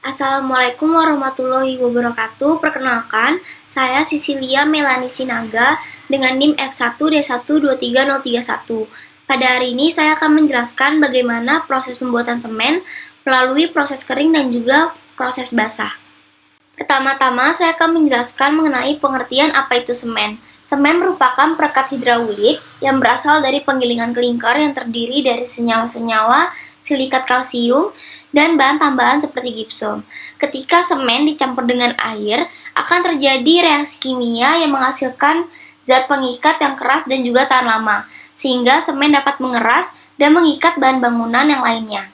Assalamualaikum warahmatullahi wabarakatuh. Perkenalkan, saya Sisilia Melani Sinaga dengan NIM F1D1233031. Pada hari ini saya akan menjelaskan bagaimana proses pembuatan semen melalui proses kering dan juga proses basah. Pertama-tama saya akan menjelaskan mengenai pengertian apa itu semen. Semen merupakan perekat hidraulik yang berasal dari penggilingan klinker yang terdiri dari senyawa-senyawa silikat kalsium dan bahan tambahan seperti gipsum. Ketika semen dicampur dengan air, akan terjadi reaksi kimia yang menghasilkan zat pengikat yang keras dan juga tahan lama, sehingga semen dapat mengeras dan mengikat bahan bangunan yang lainnya.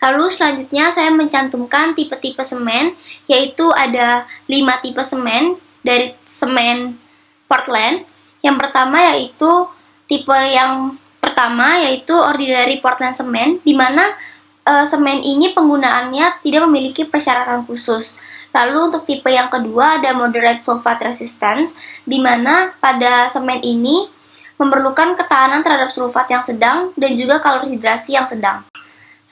Lalu selanjutnya saya mencantumkan tipe-tipe semen, yaitu ada 5 tipe semen dari semen Portland. Yang pertama yaitu tipe yang pertama yaitu ordinary Portland semen, di mana semen ini penggunaannya tidak memiliki persyaratan khusus. Lalu untuk tipe yang kedua ada moderate sulfate resistance, di mana pada semen ini memerlukan ketahanan terhadap sulfat yang sedang dan juga kalorihidrasi yang sedang.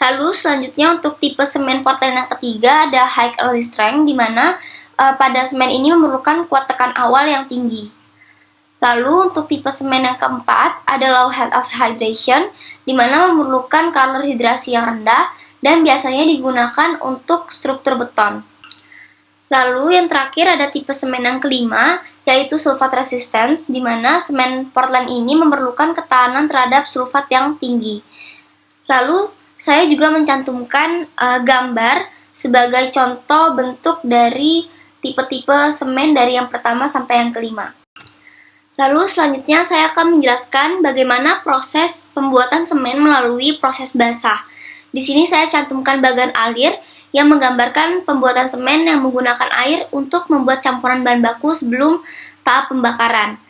Lalu selanjutnya untuk tipe semen Portland yang ketiga ada high early strength, di mana pada semen ini memerlukan kuat tekan awal yang tinggi. Lalu untuk tipe semen yang keempat ada low head of hydration, di mana memerlukan kalorihidrasi yang rendah dan biasanya digunakan untuk struktur beton. Lalu yang terakhir ada tipe semen yang kelima, yaitu sulfate resistance, di mana semen Portland ini memerlukan ketahanan terhadap sulfat yang tinggi. Lalu saya juga mencantumkan gambar sebagai contoh bentuk dari tipe-tipe semen dari yang pertama sampai yang kelima. Lalu selanjutnya saya akan menjelaskan bagaimana proses pembuatan semen melalui proses basah. Di sini saya cantumkan bagan alir yang menggambarkan pembuatan semen yang menggunakan air untuk membuat campuran bahan baku sebelum tahap pembakaran.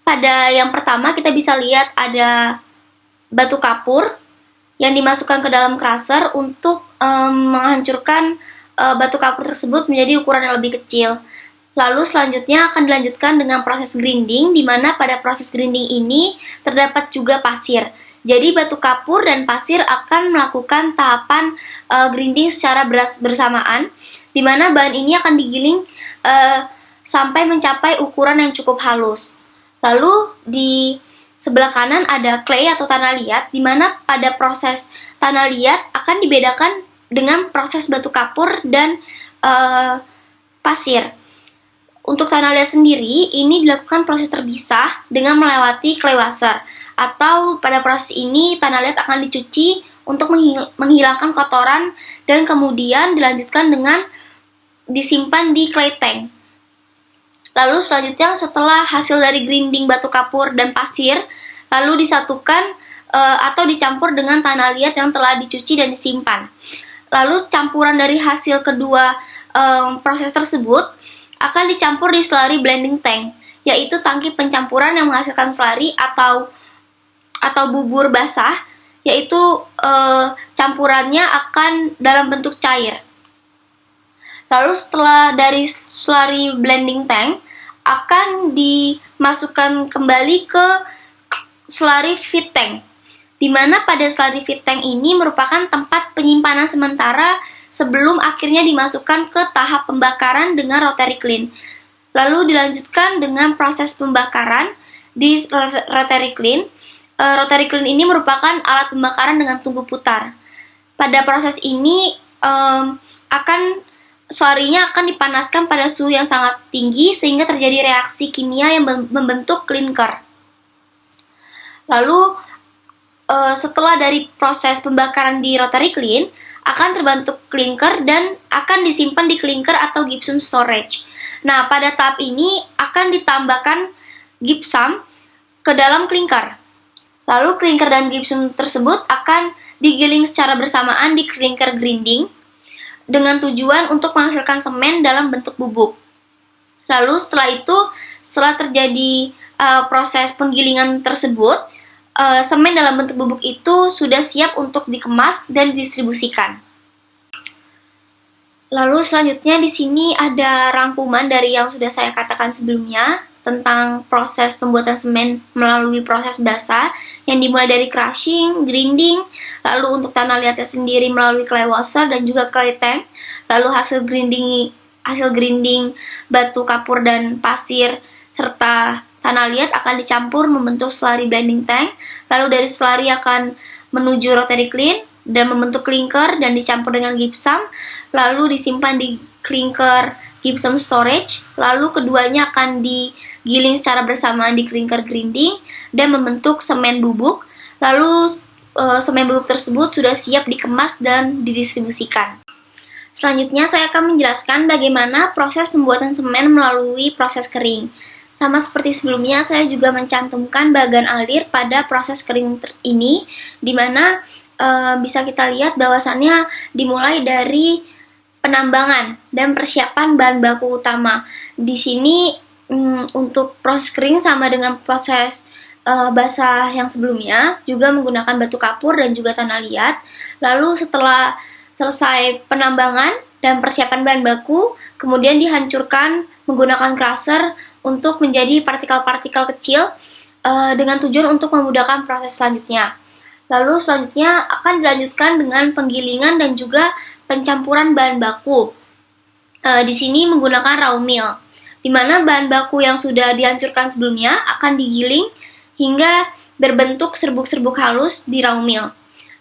Pada yang pertama kita bisa lihat ada batu kapur yang dimasukkan ke dalam crusher untuk menghancurkan batu kapur tersebut menjadi ukuran yang lebih kecil. Lalu selanjutnya akan dilanjutkan dengan proses grinding, di mana pada proses grinding ini terdapat juga pasir. Jadi batu kapur dan pasir akan melakukan tahapan grinding secara bersamaan, di mana bahan ini akan digiling sampai mencapai ukuran yang cukup halus. Lalu di sebelah kanan ada clay atau tanah liat, di mana pada proses tanah liat akan dibedakan dengan proses batu kapur dan pasir. Untuk tanah liat sendiri, ini dilakukan proses terpisah dengan melewati clay washer, atau pada proses ini tanah liat akan dicuci untuk menghilangkan kotoran dan kemudian dilanjutkan dengan disimpan di clay tank. Lalu selanjutnya setelah hasil dari grinding batu kapur dan pasir, lalu disatukan atau dicampur dengan tanah liat yang telah dicuci dan disimpan. Lalu campuran dari hasil kedua proses tersebut akan dicampur di slurry blending tank, yaitu tangki pencampuran yang menghasilkan slurry atau bubur basah, yaitu campurannya akan dalam bentuk cair. Lalu setelah dari slurry blending tank akan dimasukkan kembali ke slurry feed tank, di mana pada slurry feed tank ini merupakan tempat penyimpanan sementara sebelum akhirnya dimasukkan ke tahap pembakaran dengan rotary kiln. Lalu dilanjutkan dengan proses pembakaran di rotary kiln. Rotary kiln ini merupakan alat pembakaran dengan tungku putar. Pada proses ini slurry-nya akan dipanaskan pada suhu yang sangat tinggi sehingga terjadi reaksi kimia yang membentuk klinker. Lalu setelah dari proses pembakaran di rotary kiln akan terbentuk klinker dan akan disimpan di klinker atau gypsum storage. Nah, pada tahap ini akan ditambahkan gypsum ke dalam klinker. Lalu klinker dan gypsum tersebut akan digiling secara bersamaan di klinker grinding dengan tujuan untuk menghasilkan semen dalam bentuk bubuk. Lalu setelah terjadi proses penggilingan tersebut, semen dalam bentuk bubuk itu sudah siap untuk dikemas dan didistribusikan. Lalu selanjutnya di sini ada rangkuman dari yang sudah saya katakan sebelumnya tentang proses pembuatan semen melalui proses basah yang dimulai dari crushing, grinding, lalu untuk tanah liatnya sendiri melalui clay washer dan juga clay tank, lalu hasil grinding batu kapur dan pasir serta tanah liat akan dicampur membentuk slurry blending tank, lalu dari slurry akan menuju rotary kiln dan membentuk clinker dan dicampur dengan gypsum, lalu disimpan di clinker gypsum storage, lalu keduanya akan digiling secara bersamaan di clinker grinding dan membentuk semen bubuk, lalu semen bubuk tersebut sudah siap dikemas dan didistribusikan. Selanjutnya saya akan menjelaskan bagaimana proses pembuatan semen melalui proses kering. Sama seperti sebelumnya, saya juga mencantumkan bagan alir pada proses kering ini, di mana bisa kita lihat bahwasannya dimulai dari penambangan dan persiapan bahan baku utama. Di sini untuk proses kering sama dengan proses basah yang sebelumnya, juga menggunakan batu kapur dan juga tanah liat. Lalu setelah selesai penambangan dan persiapan bahan baku, kemudian dihancurkan menggunakan crusher untuk menjadi partikel-partikel kecil dengan tujuan untuk memudahkan proses selanjutnya. Lalu selanjutnya akan dilanjutkan dengan penggilingan dan juga pencampuran bahan baku. Di sini menggunakan raw mill, di mana bahan baku yang sudah dihancurkan sebelumnya akan digiling hingga berbentuk serbuk-serbuk halus di raw mill.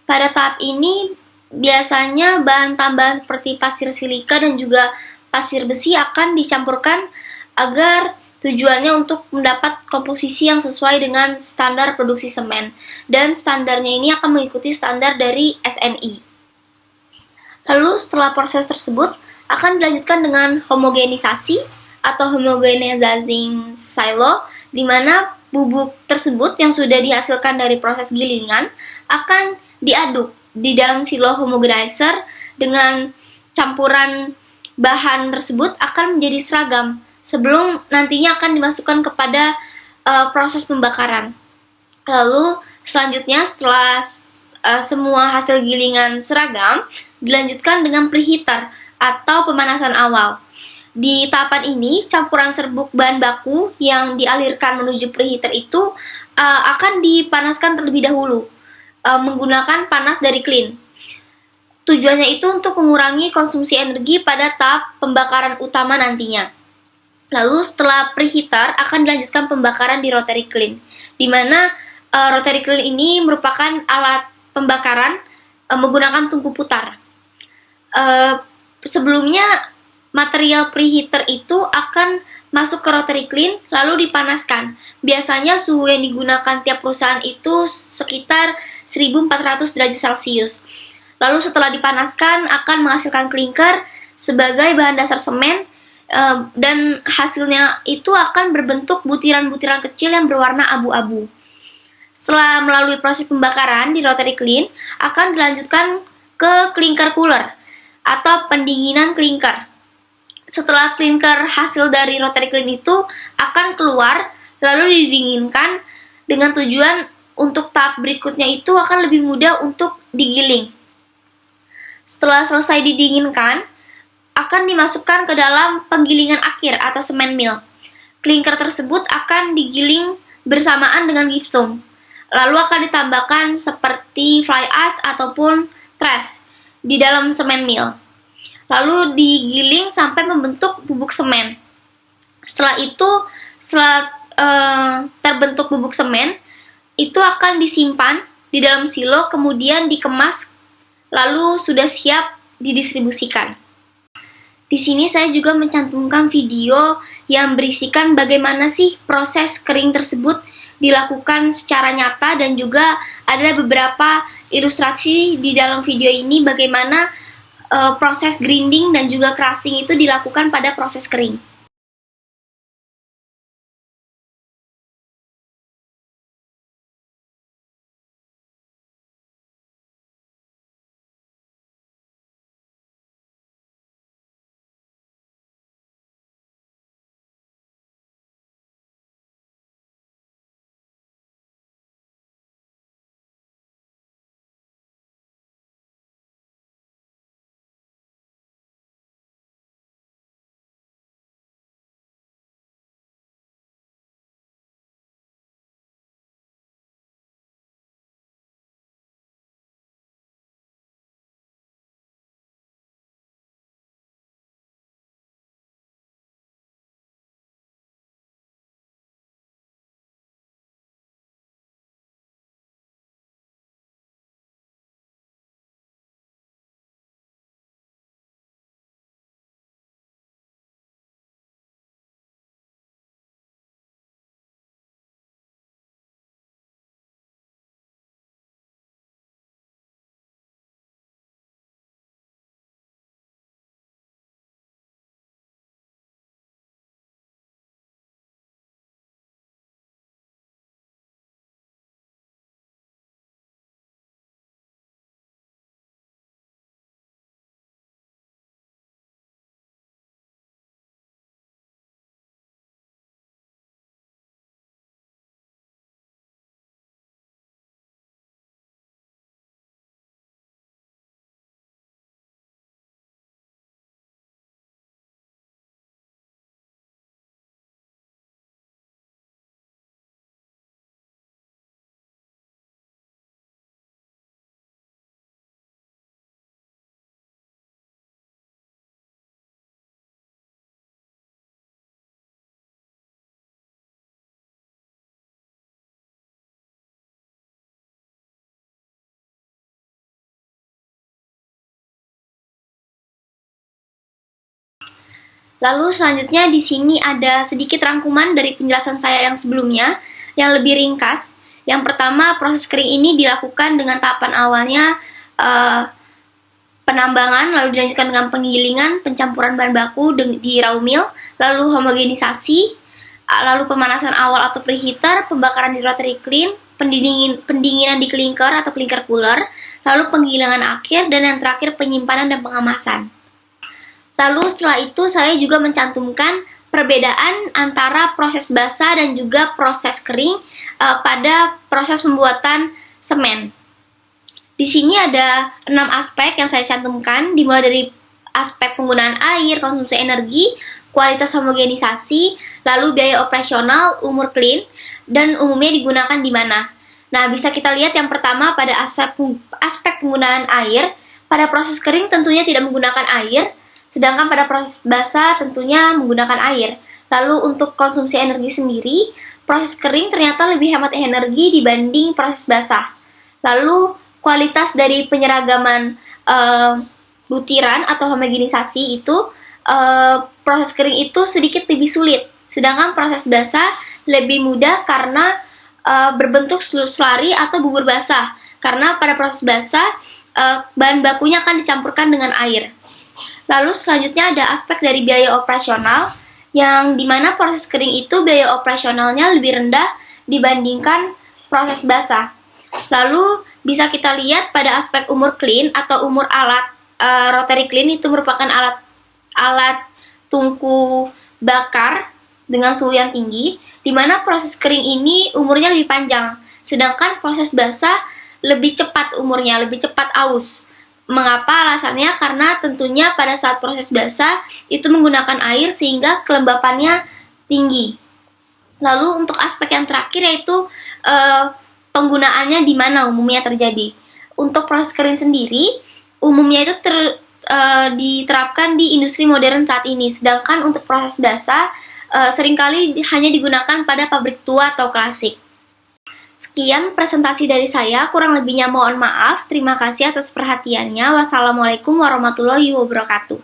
Pada tahap ini biasanya bahan tambahan seperti pasir silika dan juga pasir besi akan dicampurkan agar tujuannya untuk mendapat komposisi yang sesuai dengan standar produksi semen, dan standarnya ini akan mengikuti standar dari SNI. Lalu setelah proses tersebut akan dilanjutkan dengan homogenisasi atau homogenizing silo, di mana bubuk tersebut yang sudah dihasilkan dari proses gilingan akan diaduk di dalam silo homogenizer dengan campuran bahan tersebut akan menjadi seragam sebelum nantinya akan dimasukkan kepada proses pembakaran. Lalu selanjutnya setelah semua hasil gilingan seragam, dilanjutkan dengan preheater atau pemanasan awal. Di tahapan ini, campuran serbuk bahan baku yang dialirkan menuju preheater itu akan dipanaskan terlebih dahulu menggunakan panas dari kiln. Tujuannya itu untuk mengurangi konsumsi energi pada tahap pembakaran utama nantinya. Lalu setelah preheater akan dilanjutkan pembakaran di rotary kiln, di mana rotary kiln ini merupakan alat pembakaran menggunakan tungku putar. Sebelumnya material preheater itu akan masuk ke rotary kiln lalu dipanaskan. Biasanya suhu yang digunakan tiap perusahaan itu sekitar 1400 derajat Celcius. Lalu setelah dipanaskan akan menghasilkan clinker sebagai bahan dasar semen, dan hasilnya itu akan berbentuk butiran-butiran kecil yang berwarna abu-abu. Setelah melalui proses pembakaran di rotary kiln, akan dilanjutkan ke clinker cooler atau pendinginan clinker. Setelah clinker hasil dari rotary kiln itu akan keluar lalu didinginkan dengan tujuan untuk tahap berikutnya itu akan lebih mudah untuk digiling. Setelah selesai didinginkan, akan dimasukkan ke dalam penggilingan akhir atau semen mill. Clinker tersebut akan digiling bersamaan dengan gypsum. Lalu akan ditambahkan seperti fly ash ataupun trash di dalam semen mill. Lalu digiling sampai membentuk bubuk semen. Setelah itu, terbentuk bubuk semen, itu akan disimpan di dalam silo, kemudian dikemas, lalu sudah siap didistribusikan. Di sini saya juga mencantumkan video yang berisikan bagaimana sih proses kering tersebut dilakukan secara nyata, dan juga ada beberapa ilustrasi di dalam video ini bagaimana proses grinding dan juga crushing itu dilakukan pada proses kering. Lalu selanjutnya di sini ada sedikit rangkuman dari penjelasan saya yang sebelumnya yang lebih ringkas. Yang pertama, proses kering ini dilakukan dengan tahapan awalnya penambangan, lalu dilanjutkan dengan penggilingan, pencampuran bahan baku di raw mill, lalu homogenisasi, lalu pemanasan awal atau preheater, pembakaran di rotary kiln, pendinginan di clinker atau clinker cooler, lalu penggilingan akhir, dan yang terakhir penyimpanan dan pengemasan. Lalu setelah itu saya juga mencantumkan perbedaan antara proses basah dan juga proses kering pada proses pembuatan semen. Di sini ada 6 aspek yang saya cantumkan, dimulai dari aspek penggunaan air, konsumsi energi, kualitas homogenisasi, lalu biaya operasional, umur clean, dan umumnya digunakan di mana. Nah, bisa kita lihat yang pertama pada aspek penggunaan air. Pada proses kering tentunya tidak menggunakan air, sedangkan pada proses basah tentunya menggunakan air. Lalu untuk konsumsi energi sendiri, proses kering ternyata lebih hemat energi dibanding proses basah. Lalu kualitas dari penyeragaman butiran atau homogenisasi itu, proses kering itu sedikit lebih sulit, sedangkan proses basah lebih mudah karena berbentuk slurry atau bubur basah. Karena pada proses basah bahan bakunya akan dicampurkan dengan air. Lalu selanjutnya ada aspek dari biaya operasional, yang dimana proses kering itu biaya operasionalnya lebih rendah dibandingkan proses basah. Lalu bisa kita lihat pada aspek umur clean atau umur alat rotary kiln, itu merupakan alat tungku bakar dengan suhu yang tinggi, di mana proses kering ini umurnya lebih panjang, sedangkan proses basah lebih cepat umurnya, lebih cepat aus. Mengapa? Alasannya karena tentunya pada saat proses basah itu menggunakan air sehingga kelembapannya tinggi. Lalu untuk aspek yang terakhir yaitu penggunaannya di mana umumnya terjadi. Untuk proses kering sendiri umumnya itu diterapkan di industri modern saat ini, sedangkan untuk proses basah seringkali hanya digunakan pada pabrik tua atau klasik. Sekian presentasi dari saya, kurang lebihnya mohon maaf. Terima kasih atas perhatiannya. Wassalamualaikum warahmatullahi wabarakatuh.